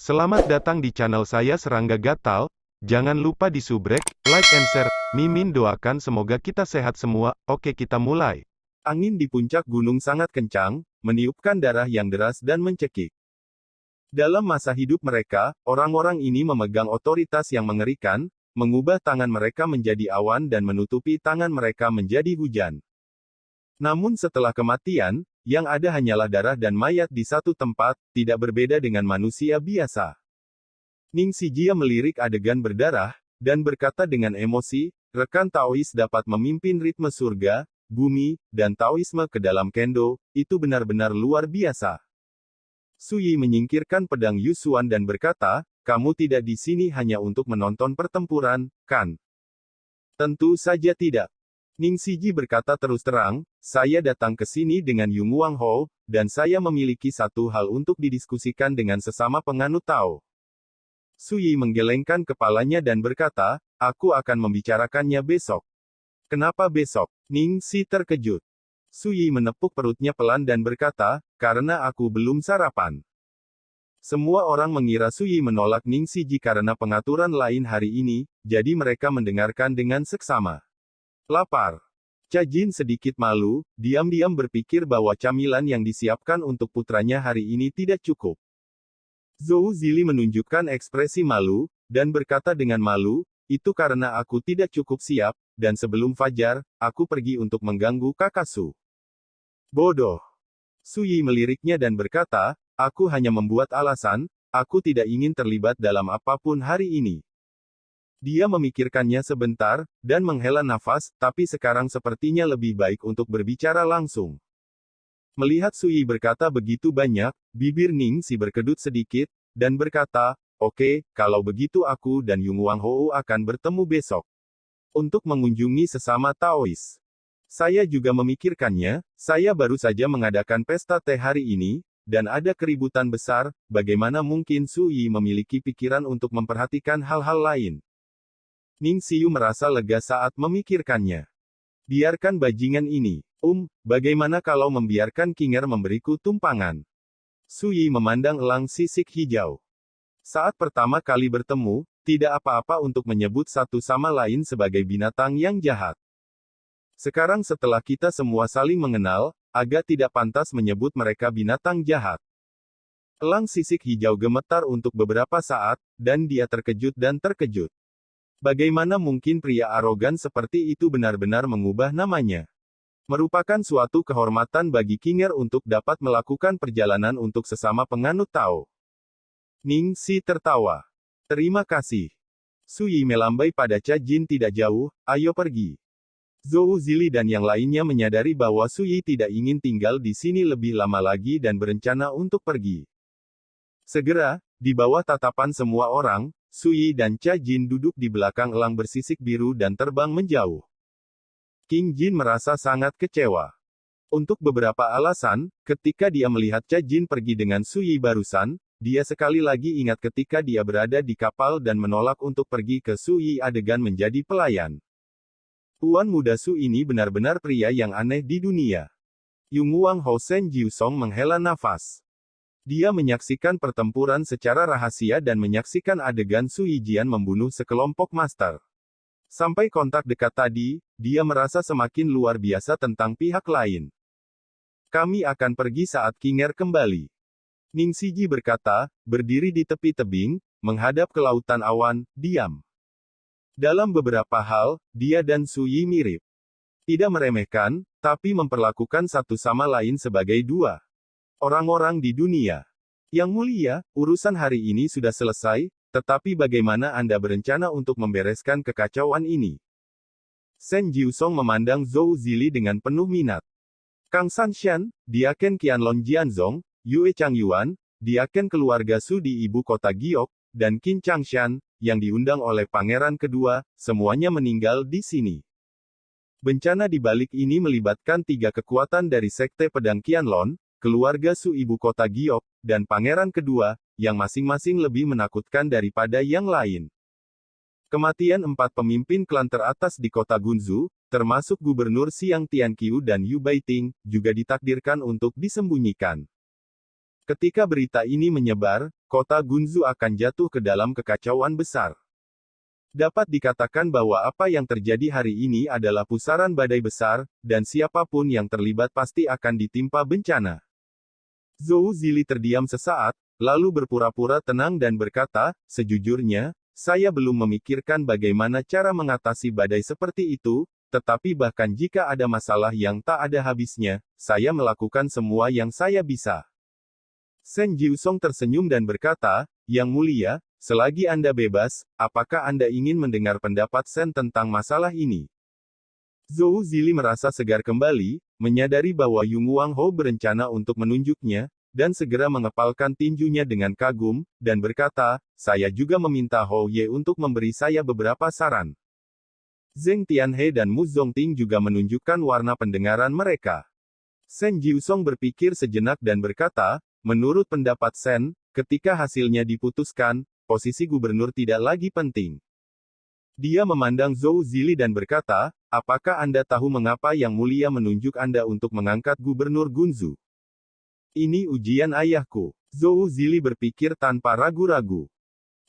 Selamat datang di channel saya Serangga Gatal. Jangan lupa di subrek, like and share. Mimin doakan semoga kita sehat semua. Oke, kita mulai. Angin di puncak gunung sangat kencang, meniupkan darah yang deras dan mencekik. Dalam masa hidup mereka, orang-orang ini memegang otoritas yang mengerikan, mengubah tangan mereka menjadi awan dan menutupi tangan mereka menjadi hujan. Namun setelah kematian, yang ada hanyalah darah dan mayat di satu tempat, tidak berbeda dengan manusia biasa. Ning Sijia melirik adegan berdarah, dan berkata dengan emosi, rekan Taois dapat memimpin ritme surga, bumi, dan Taoisme ke dalam kendo, itu benar-benar luar biasa. Suyi menyingkirkan pedang Yusuan dan berkata, kamu tidak di sini hanya untuk menonton pertempuran, kan? Tentu saja tidak. Ning Siji berkata terus terang, saya datang ke sini dengan Yung Wang Ho, dan saya memiliki satu hal untuk didiskusikan dengan sesama penganut Tao. Suyi menggelengkan kepalanya dan berkata, aku akan membicarakannya besok. Kenapa besok? Ning Si terkejut. Suyi menepuk perutnya pelan dan berkata, karena aku belum sarapan. Semua orang mengira Suyi menolak Ning Siji karena pengaturan lain hari ini, jadi mereka mendengarkan dengan seksama. Lapar. Cha Jin sedikit malu, diam-diam berpikir bahwa camilan yang disiapkan untuk putranya hari ini tidak cukup. Zhou Zili menunjukkan ekspresi malu, dan berkata dengan malu, itu karena aku tidak cukup siap, dan sebelum fajar, aku pergi untuk mengganggu kakak Su. Bodoh. Suyi meliriknya dan berkata, aku hanya membuat alasan, aku tidak ingin terlibat dalam apapun hari ini. Dia memikirkannya sebentar, dan menghela nafas, tapi sekarang sepertinya lebih baik untuk berbicara langsung. Melihat Suyi berkata begitu banyak, bibir Ning Si berkedut sedikit, dan berkata, oke, kalau begitu aku dan Yung Wang Ho akan bertemu besok. Untuk mengunjungi sesama Taois. Saya juga memikirkannya, saya baru saja mengadakan pesta teh hari ini, dan ada keributan besar, bagaimana mungkin Suyi memiliki pikiran untuk memperhatikan hal-hal lain. Ning Siyu merasa lega saat memikirkannya. Biarkan bajingan ini. Bagaimana kalau membiarkan Kinger memberiku tumpangan? Suyi memandang elang sisik hijau. Saat pertama kali bertemu, tidak apa-apa untuk menyebut satu sama lain sebagai binatang yang jahat. Sekarang setelah kita semua saling mengenal, agak tidak pantas menyebut mereka binatang jahat. Elang sisik hijau gemetar untuk beberapa saat, dan dia terkejut dan terkejut. Bagaimana mungkin pria arogan seperti itu benar-benar mengubah namanya? Merupakan suatu kehormatan bagi Kinger untuk dapat melakukan perjalanan untuk sesama penganut Tao. Ning Si tertawa. Terima kasih. Suyi melambai pada Cha Jin tidak jauh, ayo pergi. Zhou Zili dan yang lainnya menyadari bahwa Suyi tidak ingin tinggal di sini lebih lama lagi dan berencana untuk pergi. Segera, di bawah tatapan semua orang, Suyi dan Cha Jin duduk di belakang elang bersisik biru dan terbang menjauh. King Jin merasa sangat kecewa. Untuk beberapa alasan, ketika dia melihat Cha Jin pergi dengan Suyi barusan, dia sekali lagi ingat ketika dia berada di kapal dan menolak untuk pergi ke Suyi adegan menjadi pelayan. Tuan muda Su ini benar-benar pria yang aneh di dunia. Yung Wang Ho Sen Jiu Song menghela nafas. Dia menyaksikan pertempuran secara rahasia dan menyaksikan adegan Su Yijian membunuh sekelompok master. Sampai kontak dekat tadi, dia merasa semakin luar biasa tentang pihak lain. Kami akan pergi saat Kinger kembali. Ning Siji berkata, berdiri di tepi tebing, menghadap ke lautan awan, diam. Dalam beberapa hal, dia dan Su Yi mirip. Tidak meremehkan, tapi memperlakukan satu sama lain sebagai dua orang-orang di dunia. Yang mulia, urusan hari ini sudah selesai, tetapi bagaimana Anda berencana untuk membereskan kekacauan ini? Sen Jiu Song memandang Zhou Zili dengan penuh minat. Kang Sanshan, Diaken Qianlong Jianzong, Yue Changyuan, Diaken keluarga Su di ibu kota Giok, dan Qin Changshan, yang diundang oleh pangeran kedua, semuanya meninggal di sini. Bencana di balik ini melibatkan tiga kekuatan dari Sekte Pedang Qianlong, keluarga Su ibu kota Giok, dan pangeran kedua, yang masing-masing lebih menakutkan daripada yang lain. Kematian 4 pemimpin klan teratas di kota Gunzu, termasuk Gubernur Xiang Tianqiu dan Yu Baiting, juga ditakdirkan untuk disembunyikan. Ketika berita ini menyebar, kota Gunzu akan jatuh ke dalam kekacauan besar. Dapat dikatakan bahwa apa yang terjadi hari ini adalah pusaran badai besar, dan siapapun yang terlibat pasti akan ditimpa bencana. Zhou Zili terdiam sesaat, lalu berpura-pura tenang dan berkata, sejujurnya, saya belum memikirkan bagaimana cara mengatasi badai seperti itu, tetapi bahkan jika ada masalah yang tak ada habisnya, saya melakukan semua yang saya bisa. Shen Jiusong tersenyum dan berkata, Yang Mulia, selagi Anda bebas, apakah Anda ingin mendengar pendapat Shen tentang masalah ini? Zhou Zili merasa segar kembali, menyadari bahwa Yung Wang Hou berencana untuk menunjuknya, dan segera mengepalkan tinjunya dengan kagum, dan berkata, saya juga meminta Hou Ye untuk memberi saya beberapa saran. Zheng Tianhe dan Mu Zongting juga menunjukkan warna pendengaran mereka. Shen Jiusong berpikir sejenak dan berkata, menurut pendapat Shen, ketika hasilnya diputuskan, posisi gubernur tidak lagi penting. Dia memandang Zhou Zili dan berkata, apakah Anda tahu mengapa Yang Mulia menunjuk Anda untuk mengangkat gubernur Gunzu? Ini ujian ayahku. Zhou Zili berpikir tanpa ragu-ragu.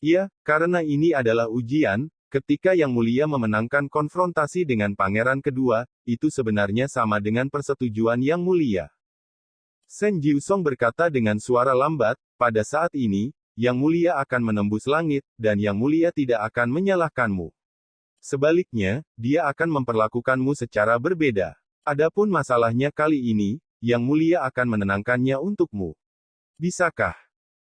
Ya, karena ini adalah ujian, ketika Yang Mulia memenangkan konfrontasi dengan pangeran kedua, itu sebenarnya sama dengan persetujuan Yang Mulia. Shen Jiusong berkata dengan suara lambat, pada saat ini, Yang Mulia akan menembus langit, dan Yang Mulia tidak akan menyalahkanmu. Sebaliknya, dia akan memperlakukanmu secara berbeda. Adapun masalahnya kali ini, Yang Mulia akan menenangkannya untukmu. Bisakah?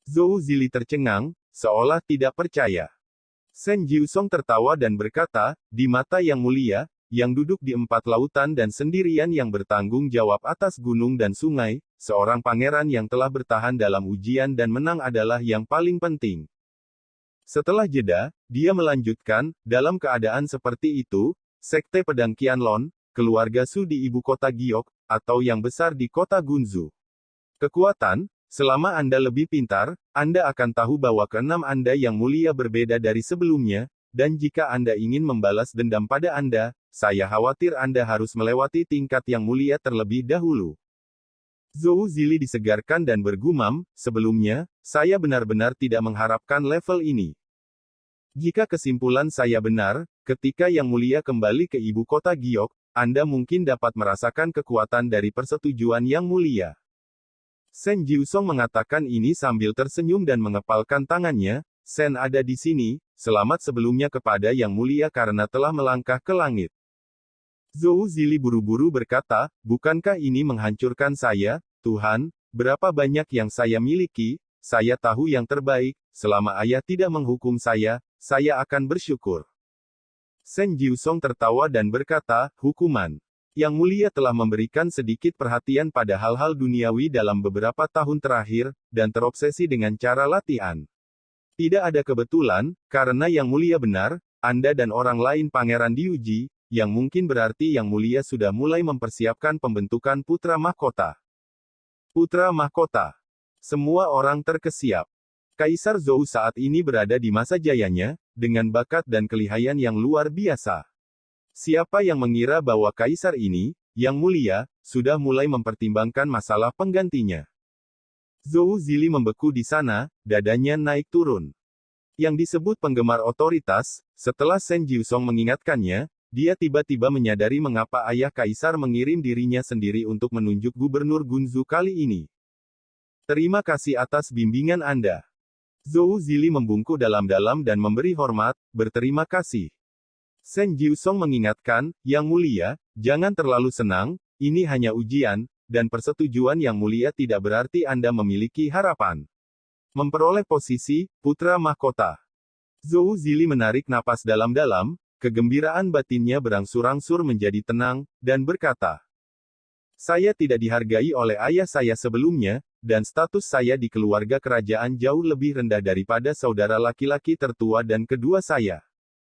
Zhou Zili tercengang, seolah tidak percaya. Shen Jiusong tertawa dan berkata, di mata Yang Mulia, yang duduk di empat lautan dan sendirian yang bertanggung jawab atas gunung dan sungai, seorang pangeran yang telah bertahan dalam ujian dan menang adalah yang paling penting. Setelah jeda, dia melanjutkan, dalam keadaan seperti itu, Sekte Pedang Qianlong, keluarga Su di ibu kota Giok, atau yang besar di kota Gunzu. Kekuatan, selama Anda lebih pintar, Anda akan tahu bahwa keenam Anda yang mulia berbeda dari sebelumnya, dan jika Anda ingin membalas dendam pada Anda, saya khawatir Anda harus melewati tingkat yang mulia terlebih dahulu. Zhou Zili disegarkan dan bergumam, sebelumnya, saya benar-benar tidak mengharapkan level ini. Jika kesimpulan saya benar, ketika Yang Mulia kembali ke ibu kota Giok, Anda mungkin dapat merasakan kekuatan dari persetujuan Yang Mulia. Shen Jiusong mengatakan ini sambil tersenyum dan mengepalkan tangannya, Shen ada di sini, selamat sebelumnya kepada Yang Mulia karena telah melangkah ke langit. Zhou Zili buru-buru berkata, bukankah ini menghancurkan saya, Tuhan, berapa banyak yang saya miliki, saya tahu yang terbaik, selama ayah tidak menghukum saya akan bersyukur. Shen Jiusong tertawa dan berkata, hukuman. Yang Mulia telah memberikan sedikit perhatian pada hal-hal duniawi dalam beberapa tahun terakhir, dan terobsesi dengan cara latihan. Tidak ada kebetulan, karena Yang Mulia benar, Anda dan orang lain pangeran diuji, yang mungkin berarti Yang Mulia sudah mulai mempersiapkan pembentukan putra mahkota. Putra mahkota. Semua orang terkesiap. Kaisar Zhou saat ini berada di masa jayanya, dengan bakat dan kelihayan yang luar biasa. Siapa yang mengira bahwa kaisar ini, Yang Mulia, sudah mulai mempertimbangkan masalah penggantinya? Zhou Zili membeku di sana, dadanya naik turun. Yang disebut penggemar otoritas, setelah Shen Jiusong mengingatkannya, dia tiba-tiba menyadari mengapa ayah kaisar mengirim dirinya sendiri untuk menunjuk gubernur Gunzu kali ini. Terima kasih atas bimbingan Anda. Zhou Zili membungkuk dalam-dalam dan memberi hormat, berterima kasih. Shen Jiusong mengingatkan, Yang Mulia, jangan terlalu senang, ini hanya ujian, dan persetujuan Yang Mulia tidak berarti Anda memiliki harapan memperoleh posisi putra mahkota. Zhou Zili menarik napas dalam-dalam, kegembiraan batinnya berangsur-angsur menjadi tenang, dan berkata, saya tidak dihargai oleh ayah saya sebelumnya, dan status saya di keluarga kerajaan jauh lebih rendah daripada saudara laki-laki tertua dan kedua saya.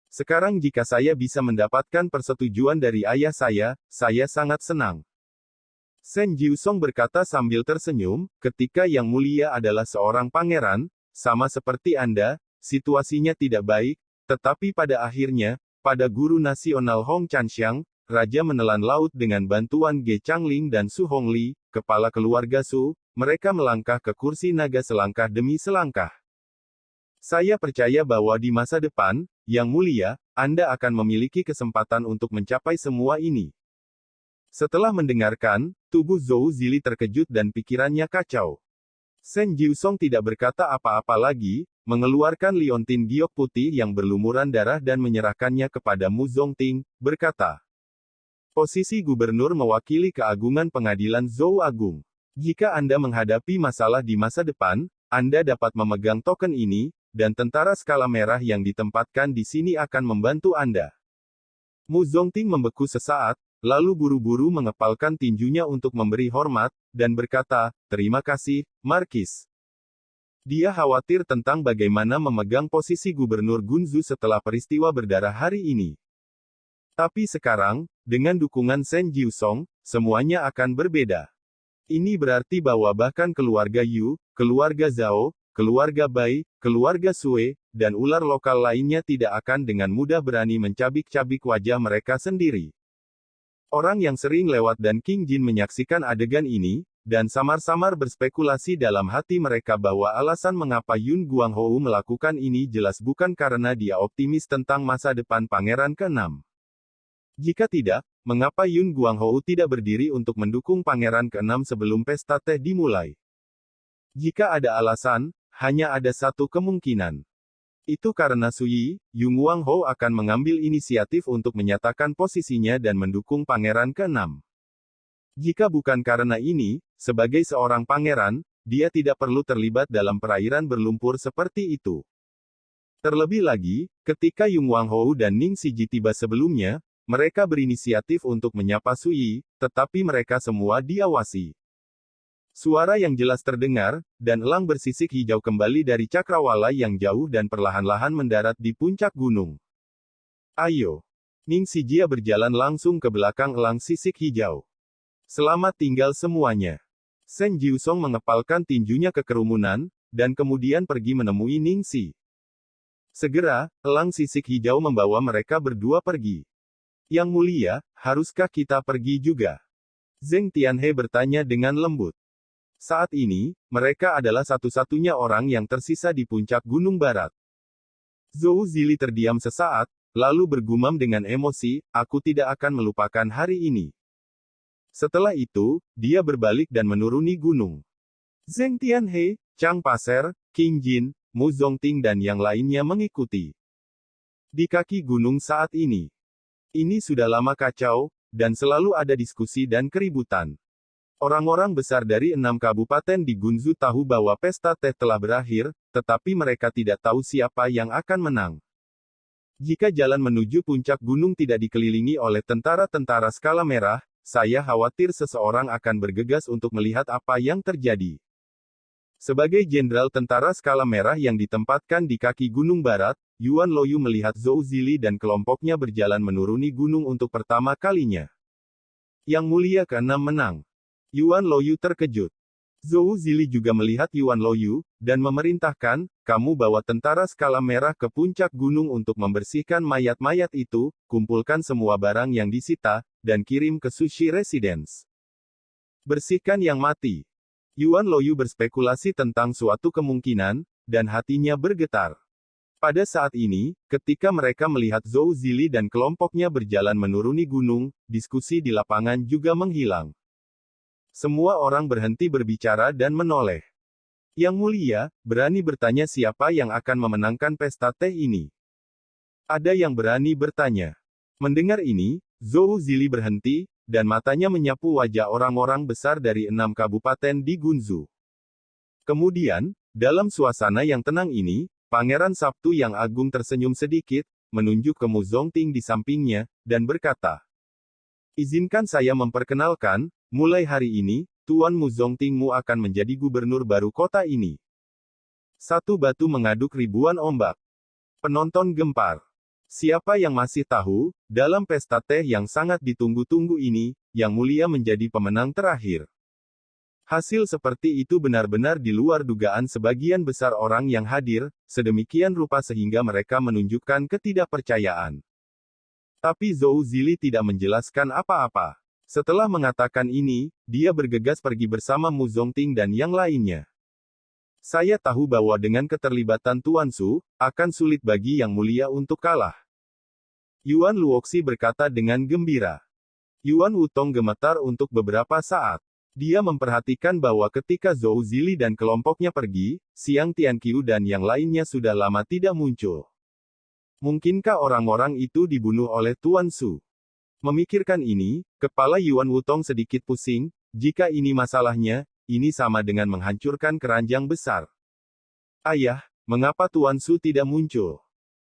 Sekarang jika saya bisa mendapatkan persetujuan dari ayah saya sangat senang. Shen Jiusong berkata sambil tersenyum, ketika Yang Mulia adalah seorang pangeran, sama seperti Anda, situasinya tidak baik, tetapi pada akhirnya, pada guru nasional Hong Chanxiang, Raja menelan laut dengan bantuan Ge Changling dan Su Hongli, kepala keluarga Su, mereka melangkah ke kursi naga selangkah demi selangkah. Saya percaya bahwa di masa depan, Yang Mulia, Anda akan memiliki kesempatan untuk mencapai semua ini. Setelah mendengarkan, tubuh Zhou Zili terkejut dan pikirannya kacau. Shen Jiusong tidak berkata apa-apa lagi, mengeluarkan liontin giok putih yang berlumuran darah dan menyerahkannya kepada Mu Zongting, berkata, posisi gubernur mewakili keagungan pengadilan Zhou Agung. Jika Anda menghadapi masalah di masa depan, Anda dapat memegang token ini, dan tentara skala merah yang ditempatkan di sini akan membantu Anda. Mu Zongting membeku sesaat, lalu buru-buru mengepalkan tinjunya untuk memberi hormat, dan berkata, terima kasih, Markis. Dia khawatir tentang bagaimana memegang posisi gubernur Gunzu setelah peristiwa berdarah hari ini. Tapi sekarang, dengan dukungan Shen Jiusong, semuanya akan berbeda. Ini berarti bahwa bahkan keluarga Yu, keluarga Zhao, keluarga Bai, keluarga Sue, dan ular lokal lainnya tidak akan dengan mudah berani mencabik-cabik wajah mereka sendiri. Orang yang sering lewat dan King Jin menyaksikan adegan ini, dan samar-samar berspekulasi dalam hati mereka bahwa alasan mengapa Yun Guanghou melakukan ini jelas bukan karena dia optimis tentang masa depan Pangeran ke-6. Jika tidak, mengapa Yun Guanghou tidak berdiri untuk mendukung Pangeran ke-6 sebelum pesta teh dimulai? Jika ada alasan, hanya ada satu kemungkinan. Itu karena Suyi, Yung Guangho akan mengambil inisiatif untuk menyatakan posisinya dan mendukung Pangeran ke-6. Jika bukan karena ini, sebagai seorang pangeran, dia tidak perlu terlibat dalam perairan berlumpur seperti itu. Terlebih lagi, ketika Yung Guangho dan Ning Siji tiba sebelumnya, mereka berinisiatif untuk menyapa Suyi, tetapi mereka semua diawasi. Suara yang jelas terdengar, dan elang bersisik hijau kembali dari cakrawala yang jauh dan perlahan-lahan mendarat di puncak gunung. Ayo. Ning Sijia berjalan langsung ke belakang elang sisik hijau. Selamat tinggal semuanya. Shen Jiusong mengepalkan tinjunya ke kerumunan, dan kemudian pergi menemui Ning Si. Segera, elang sisik hijau membawa mereka berdua pergi. Yang Mulia, haruskah kita pergi juga? Zheng Tianhe bertanya dengan lembut. Saat ini, mereka adalah satu-satunya orang yang tersisa di puncak Gunung Barat. Zhou Zili terdiam sesaat, lalu bergumam dengan emosi, aku tidak akan melupakan hari ini. Setelah itu, dia berbalik dan menuruni gunung. Zheng Tianhe, Chang Paser, King Jin, Mu Zongting dan yang lainnya mengikuti. Di kaki gunung saat ini. Ini sudah lama kacau, dan selalu ada diskusi dan keributan. Orang-orang besar dari 6 kabupaten di Gunzu tahu bahwa pesta teh telah berakhir, tetapi mereka tidak tahu siapa yang akan menang. Jika jalan menuju puncak gunung tidak dikelilingi oleh tentara-tentara skala merah, saya khawatir seseorang akan bergegas untuk melihat apa yang terjadi. Sebagai jenderal tentara skala merah yang ditempatkan di kaki Gunung Barat, Yuan Loyu melihat Zhou Zili dan kelompoknya berjalan menuruni gunung untuk pertama kalinya. Yang Mulia ke-6 menang. Yuan Loyu terkejut. Zhou Zili juga melihat Yuan Loyu, dan memerintahkan, kamu bawa tentara skala merah ke puncak gunung untuk membersihkan mayat-mayat itu, kumpulkan semua barang yang disita, dan kirim ke Sushi Residence. Bersihkan yang mati. Yuan Loyu berspekulasi tentang suatu kemungkinan, dan hatinya bergetar. Pada saat ini, ketika mereka melihat Zhou Zili dan kelompoknya berjalan menuruni gunung, diskusi di lapangan juga menghilang. Semua orang berhenti berbicara dan menoleh. Yang Mulia, berani bertanya siapa yang akan memenangkan pesta teh ini? Ada yang berani bertanya. Mendengar ini, Zhou Zili berhenti, dan matanya menyapu wajah orang-orang besar dari 6 kabupaten di Gunzu. Kemudian, dalam suasana yang tenang ini, Pangeran Sabtu yang agung tersenyum sedikit, menunjuk ke Mu Zongting di sampingnya, dan berkata, izinkan saya memperkenalkan, mulai hari ini, Tuan Mu Zongtingmu akan menjadi gubernur baru kota ini. Satu batu mengaduk ribuan ombak. Penonton gempar. Siapa yang masih tahu, dalam pesta teh yang sangat ditunggu-tunggu ini, Yang Mulia menjadi pemenang terakhir. Hasil seperti itu benar-benar di luar dugaan sebagian besar orang yang hadir, sedemikian rupa sehingga mereka menunjukkan ketidakpercayaan. Tapi Zhou Zili tidak menjelaskan apa-apa. Setelah mengatakan ini, dia bergegas pergi bersama Mu Zongting dan yang lainnya. Saya tahu bahwa dengan keterlibatan Tuan Su, akan sulit bagi Yang Mulia untuk kalah. Yuan Luoxi berkata dengan gembira. Yuan Wutong gemetar untuk beberapa saat. Dia memperhatikan bahwa ketika Zhou Zili dan kelompoknya pergi, Xiang Tianqiu dan yang lainnya sudah lama tidak muncul. Mungkinkah orang-orang itu dibunuh oleh Tuan Su? Memikirkan ini, kepala Yuan Wutong sedikit pusing. Jika ini masalahnya, ini sama dengan menghancurkan keranjang besar. Ayah, mengapa Tuan Su tidak muncul?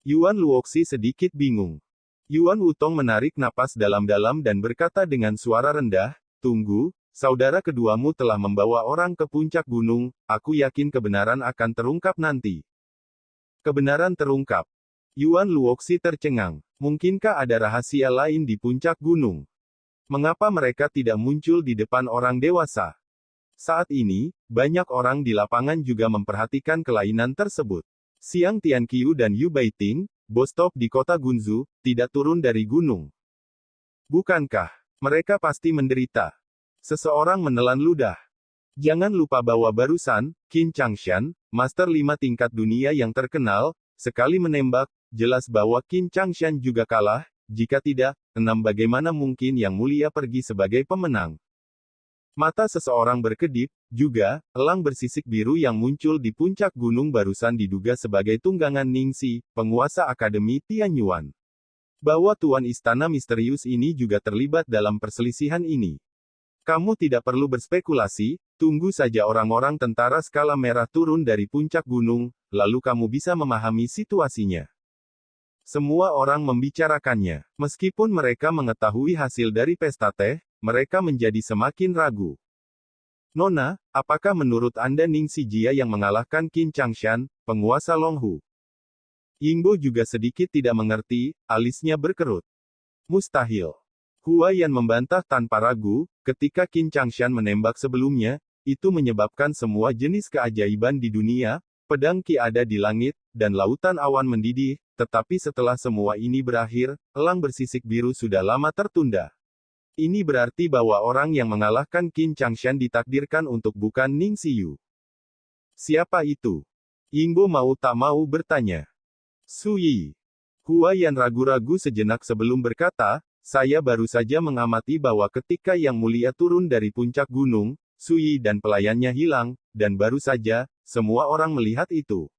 Yuan Luoxi sedikit bingung. Yuan Wutong menarik napas dalam-dalam dan berkata dengan suara rendah, "Tunggu, saudara keduamu telah membawa orang ke puncak gunung, aku yakin kebenaran akan terungkap nanti." Kebenaran terungkap. Yuan Luoxi tercengang. Mungkinkah ada rahasia lain di puncak gunung? Mengapa mereka tidak muncul di depan orang dewasa? Saat ini, banyak orang di lapangan juga memperhatikan kelainan tersebut. Xiang Tianqiu dan Yu Baiting, bos top di kota Gunzu, tidak turun dari gunung. Bukankah mereka pasti menderita? Seseorang menelan ludah. Jangan lupa bahwa barusan, Qin Changshan, Master 5 tingkat dunia yang terkenal, sekali menembak, jelas bahwa Qin Changshan juga kalah. Jika tidak, bagaimana mungkin Yang Mulia pergi sebagai pemenang? Mata seseorang berkedip, juga, elang bersisik biru yang muncul di puncak gunung barusan diduga sebagai tunggangan Ningxi, penguasa Akademi Tianyuan. Bahwa Tuan Istana misterius ini juga terlibat dalam perselisihan ini. Kamu tidak perlu berspekulasi, tunggu saja orang-orang tentara skala merah turun dari puncak gunung, lalu kamu bisa memahami situasinya. Semua orang membicarakannya. Meskipun mereka mengetahui hasil dari pesta teh, mereka menjadi semakin ragu. Nona, apakah menurut Anda Ningxi Jia yang mengalahkan Qin Changshan, penguasa Longhu? Yingbo juga sedikit tidak mengerti, alisnya berkerut. Mustahil. Huayan membantah tanpa ragu, ketika Qin Changshan menembak sebelumnya, itu menyebabkan semua jenis keajaiban di dunia, pedang Qi ada di langit, dan lautan awan mendidih, tetapi setelah semua ini berakhir, elang bersisik biru sudah lama tertunda. Ini berarti bahwa orang yang mengalahkan Qin Changshan ditakdirkan untuk bukan Ningxi Yu. Siapa itu? Yingbo mau tak mau bertanya. Su Yi. Huayan ragu-ragu sejenak sebelum berkata, saya baru saja mengamati bahwa ketika Yang Mulia turun dari puncak gunung, Su Yi dan pelayannya hilang, dan baru saja, semua orang melihat itu.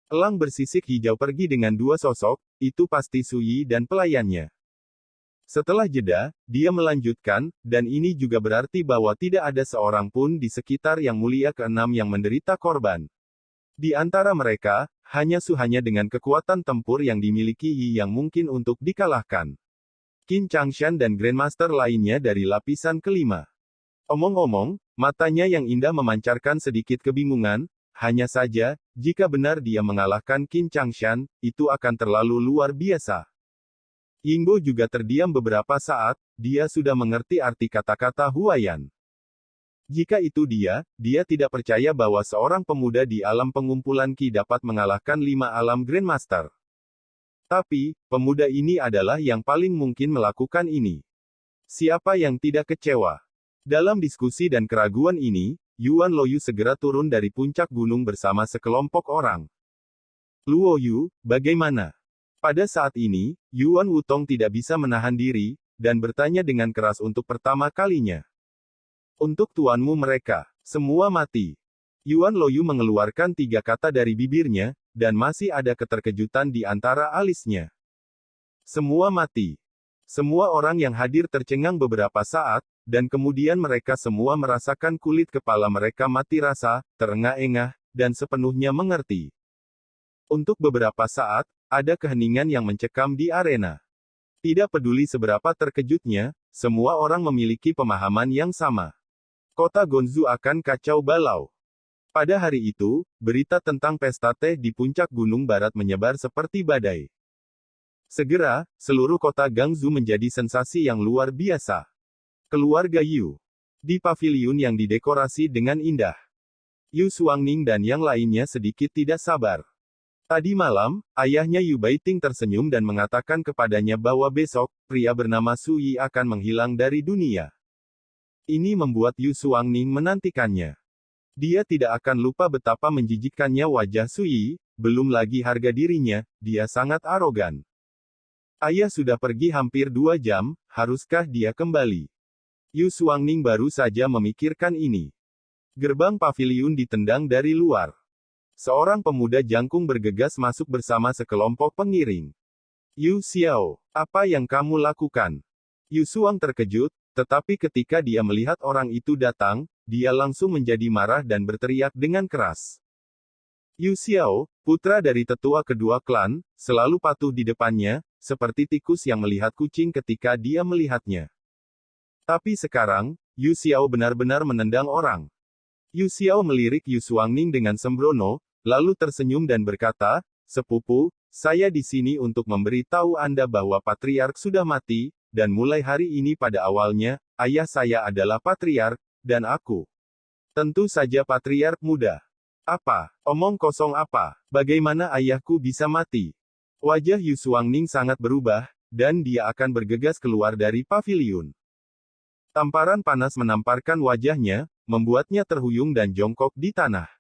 Elang bersisik hijau pergi dengan dua sosok, itu pasti Su Yi dan pelayannya. Setelah jeda, dia melanjutkan, dan ini juga berarti bahwa tidak ada seorang pun di sekitar Yang Mulia ke-6 yang menderita korban. Di antara mereka, hanya Su hanya dengan kekuatan tempur yang dimiliki Yi yang mungkin untuk dikalahkan. Qin Changshan dan Grandmaster lainnya dari lapisan kelima. Omong-omong, matanya yang indah memancarkan sedikit kebingungan, hanya saja, jika benar dia mengalahkan Qin Changshan, itu akan terlalu luar biasa. Yingbo juga terdiam beberapa saat, dia sudah mengerti arti kata-kata Huayan. Jika itu dia tidak percaya bahwa seorang pemuda di alam pengumpulan Qi dapat mengalahkan 5 alam Grandmaster. Tapi, pemuda ini adalah yang paling mungkin melakukan ini. Siapa yang tidak kecewa? Dalam diskusi dan keraguan ini, Yuan Luoyu segera turun dari puncak gunung bersama sekelompok orang. Luoyu, bagaimana? Pada saat ini, Yuan Wutong tidak bisa menahan diri, dan bertanya dengan keras untuk pertama kalinya. Untuk tuanmu mereka, semua mati. Yuan Luoyu mengeluarkan 3 kata dari bibirnya, dan masih ada keterkejutan di antara alisnya. Semua mati. Semua orang yang hadir tercengang beberapa saat, dan kemudian mereka semua merasakan kulit kepala mereka mati rasa, terengah-engah, dan sepenuhnya mengerti. Untuk beberapa saat, ada keheningan yang mencekam di arena. Tidak peduli seberapa terkejutnya, semua orang memiliki pemahaman yang sama. Kota Gonzu akan kacau balau. Pada hari itu, berita tentang pesta teh di puncak Gunung Barat menyebar seperti badai. Segera, seluruh kota Gangzu menjadi sensasi yang luar biasa. Keluarga Yu. Di paviliun yang didekorasi dengan indah. Yu Xuangning dan yang lainnya sedikit tidak sabar. Tadi malam, ayahnya Yu Baiting tersenyum dan mengatakan kepadanya bahwa besok, pria bernama Su Yi akan menghilang dari dunia. Ini membuat Yu Xuangning menantikannya. Dia tidak akan lupa betapa menjijikkannya wajah Sui, belum lagi harga dirinya, dia sangat arogan. Ayah sudah pergi hampir 2 jam, haruskah dia kembali? Yu Xuangning baru saja memikirkan ini. Gerbang paviliun ditendang dari luar. Seorang pemuda jangkung bergegas masuk bersama sekelompok pengiring. Yu Xiao, apa yang kamu lakukan? Yu Xuang terkejut, tetapi ketika dia melihat orang itu datang, dia langsung menjadi marah dan berteriak dengan keras. Yu Xiao, putra dari tetua kedua klan, selalu patuh di depannya, seperti tikus yang melihat kucing ketika dia melihatnya. Tapi sekarang, Yu Xiao benar-benar menendang orang. Yu Xiao melirik Yu Xuangning dengan sembrono, lalu tersenyum dan berkata, "Sepupu, saya di sini untuk memberi tahu Anda bahwa Patriark sudah mati, dan mulai hari ini pada awalnya, ayah saya adalah Patriark, dan aku. Tentu saja Patriark muda. Apa? Omong kosong apa? Bagaimana ayahku bisa mati?" Wajah Yu Xuangning sangat berubah, dan dia akan bergegas keluar dari paviliun. Tamparan panas menamparkan wajahnya, membuatnya terhuyung dan jongkok di tanah.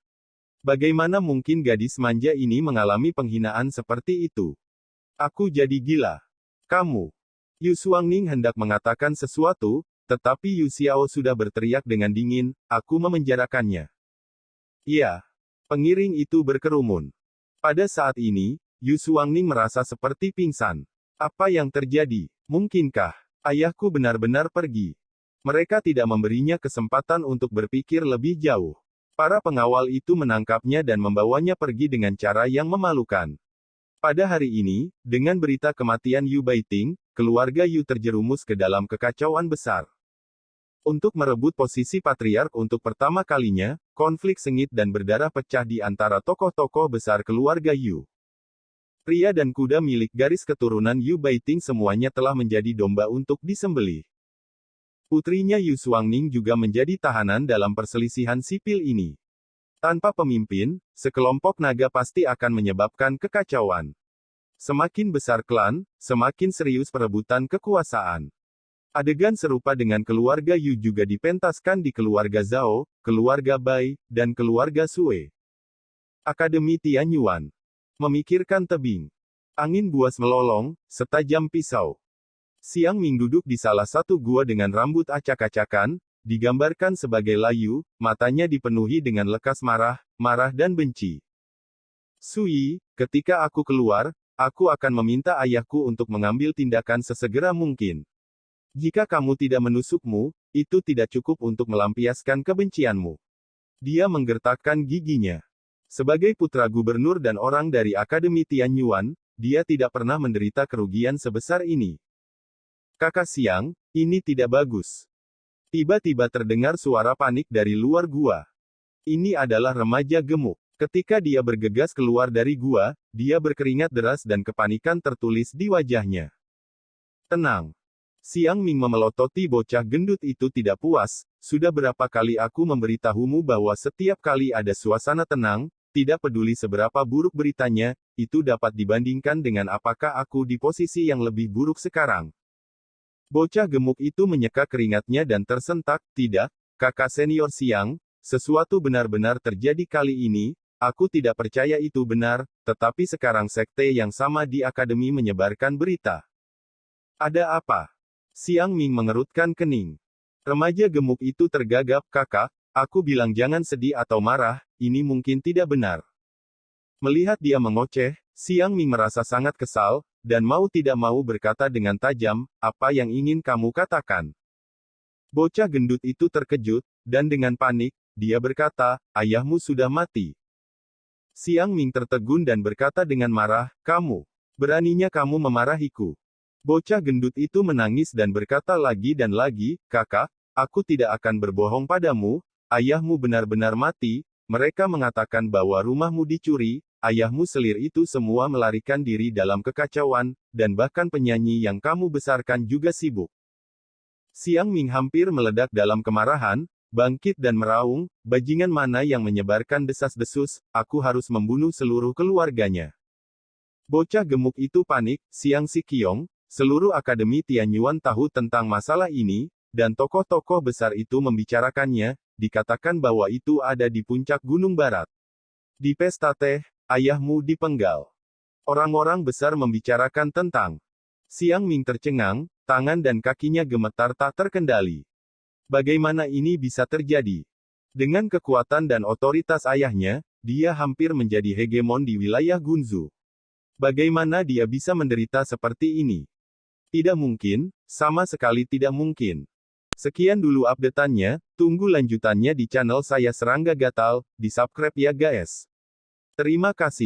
Bagaimana mungkin gadis manja ini mengalami penghinaan seperti itu? Aku jadi gila. Kamu. Yu Xuangning hendak mengatakan sesuatu, tetapi Yu Xiao sudah berteriak dengan dingin, "Aku memenjarakannya." Iya. Pengiring itu berkerumun. Pada saat ini, Yu Xuangning merasa seperti pingsan. Apa yang terjadi? Mungkinkah ayahku benar-benar pergi? Mereka tidak memberinya kesempatan untuk berpikir lebih jauh. Para pengawal itu menangkapnya dan membawanya pergi dengan cara yang memalukan. Pada hari ini, dengan berita kematian Yu Baiting, keluarga Yu terjerumus ke dalam kekacauan besar. Untuk merebut posisi patriark untuk pertama kalinya, konflik sengit dan berdarah pecah di antara tokoh-tokoh besar keluarga Yu. Pria dan kuda milik garis keturunan Yu Baiting semuanya telah menjadi domba untuk disembelih. Putrinya Yu Xuangning juga menjadi tahanan dalam perselisihan sipil ini. Tanpa pemimpin, sekelompok naga pasti akan menyebabkan kekacauan. Semakin besar klan, semakin serius perebutan kekuasaan. Adegan serupa dengan keluarga Yu juga dipentaskan di keluarga Zhao, keluarga Bai, dan keluarga Sue. Akademi Tianyuan. Memikirkan tebing. Angin buas melolong, setajam pisau. Xiang Ming duduk di salah satu gua dengan rambut acak-acakan, digambarkan sebagai layu, matanya dipenuhi dengan lekas marah, dan benci. Sui, ketika aku keluar, aku akan meminta ayahku untuk mengambil tindakan sesegera mungkin. Jika kamu tidak menusukmu, itu tidak cukup untuk melampiaskan kebencianmu. Dia menggertakkan giginya. Sebagai putra gubernur dan orang dari Akademi Tianyuan, dia tidak pernah menderita kerugian sebesar ini. Kakak Xiang, ini tidak bagus. Tiba-tiba terdengar suara panik dari luar gua. Ini adalah remaja gemuk. Ketika dia bergegas keluar dari gua, dia berkeringat deras dan kepanikan tertulis di wajahnya. Tenang. Xiang Ming memelototi bocah gendut itu tidak puas, sudah berapa kali aku memberitahumu bahwa setiap kali ada suasana tenang, tidak peduli seberapa buruk beritanya, itu dapat dibandingkan dengan apakah aku di posisi yang lebih buruk sekarang. Bocah gemuk itu menyeka keringatnya dan tersentak, "Tidak, kakak senior Xiang, sesuatu benar-benar terjadi kali ini, aku tidak percaya itu benar, tetapi sekarang sekte yang sama di akademi menyebarkan berita." Ada apa? Xiang Ming mengerutkan kening. Remaja gemuk itu tergagap, "Kakak, aku bilang jangan sedih atau marah, ini mungkin tidak benar." Melihat dia mengoceh, Xiang Ming merasa sangat kesal, dan mau tidak mau berkata dengan tajam, "Apa yang ingin kamu katakan?" Bocah gendut itu terkejut, dan dengan panik, dia berkata, "Ayahmu sudah mati." Xiang Ming tertegun dan berkata dengan marah, "Kamu, beraninya kamu memarahiku." Bocah gendut itu menangis dan berkata lagi dan lagi, "Kakak, aku tidak akan berbohong padamu, ayahmu benar-benar mati, mereka mengatakan bahwa rumahmu dicuri, ayahmu selir itu semua melarikan diri dalam kekacauan, dan bahkan penyanyi yang kamu besarkan juga sibuk." Xiang Ming hampir meledak dalam kemarahan, bangkit dan meraung, "Bajingan mana yang menyebarkan desas-desus, aku harus membunuh seluruh keluarganya." Bocah gemuk itu panik, "Xiang Siqiong, seluruh Akademi Tianyuan tahu tentang masalah ini, dan tokoh-tokoh besar itu membicarakannya, dikatakan bahwa itu ada di puncak Gunung Barat. Di pesta teh, ayahmu dipenggal. Orang-orang besar membicarakan tentang. Siang Ming tercengang, tangan dan kakinya gemetar tak terkendali. Bagaimana ini bisa terjadi? Dengan kekuatan dan otoritas ayahnya, dia hampir menjadi hegemon di wilayah Gunzu. Bagaimana dia bisa menderita seperti ini? Tidak mungkin, sama sekali tidak mungkin. Sekian dulu update-annya, tunggu lanjutannya di channel saya Serangga Gatal, di subscribe ya guys. Terima kasih.